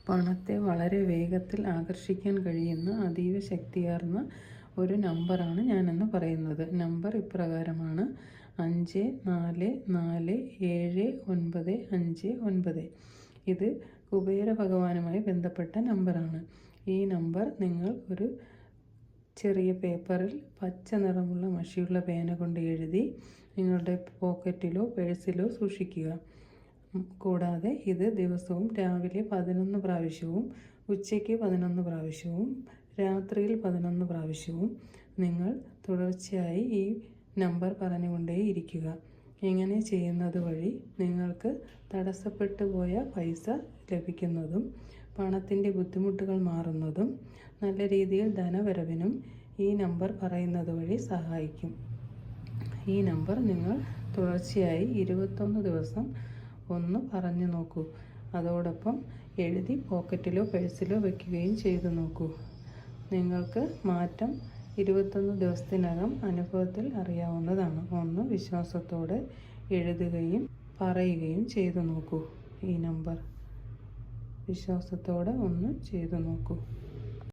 പണത്തെ വളരെ വേഗത്തിൽ ആകർഷിക്കാൻ കഴിയുന്ന അതീവ ശക്തിയാർന്ന ഒരു നമ്പറാണ് ഞാനെന്ന് പറയുന്നത്. നമ്പർ ഇപ്രകാരമാണ്: 544795. ഇത് കുബേര ഭഗവാനുമായി ബന്ധപ്പെട്ട നമ്പറാണ്. ഈ നമ്പർ നിങ്ങൾ ഒരു ചെറിയ പേപ്പറിൽ പച്ച നിറമുള്ള മഷിയുള്ള പേന കൊണ്ട് എഴുതി നിങ്ങളുടെ പോക്കറ്റിലോ പേഴ്സിലോ സൂക്ഷിക്കുക. കൂടാതെ ഇത് ദിവസവും രാവിലെ 11 പ്രാവശ്യവും ഉച്ചയ്ക്ക് 11 പ്രാവശ്യവും രാത്രിയിൽ 11 പ്രാവശ്യവും നിങ്ങൾ തുടർച്ചയായി ഈ നമ്പർ പറഞ്ഞുകൊണ്ടേയിരിക്കുക. ഇങ്ങനെ ചെയ്യുന്നത് വഴി നിങ്ങൾക്ക് തടസ്സപ്പെട്ടു പോയ പൈസ ലഭിക്കുന്നതും പണത്തിൻ്റെ ബുദ്ധിമുട്ടുകൾ മാറുന്നതും നല്ല രീതിയിൽ ധനവരവിനും ഈ നമ്പർ പറയുന്നത് വഴി സഹായിക്കും. ഈ നമ്പർ നിങ്ങൾ തുടർച്ചയായി 21 ദിവസം ഒന്ന് പറഞ്ഞു നോക്കൂ. അതോടൊപ്പം എഴുതി പോക്കറ്റിലോ പേഴ്സിലോ വയ്ക്കുകയും ചെയ്തു നോക്കൂ. നിങ്ങൾക്ക് മാറ്റം 21 ദിവസത്തിനകം അനുഭവത്തിൽ അറിയാവുന്നതാണ്. ഒന്ന് വിശ്വാസത്തോടെ എഴുതുകയും പറയുകയും ചെയ്തു നോക്കൂ. ഈ നമ്പർ വിശ്വാസത്തോടെ ഒന്ന് ചെയ്തു നോക്കൂ.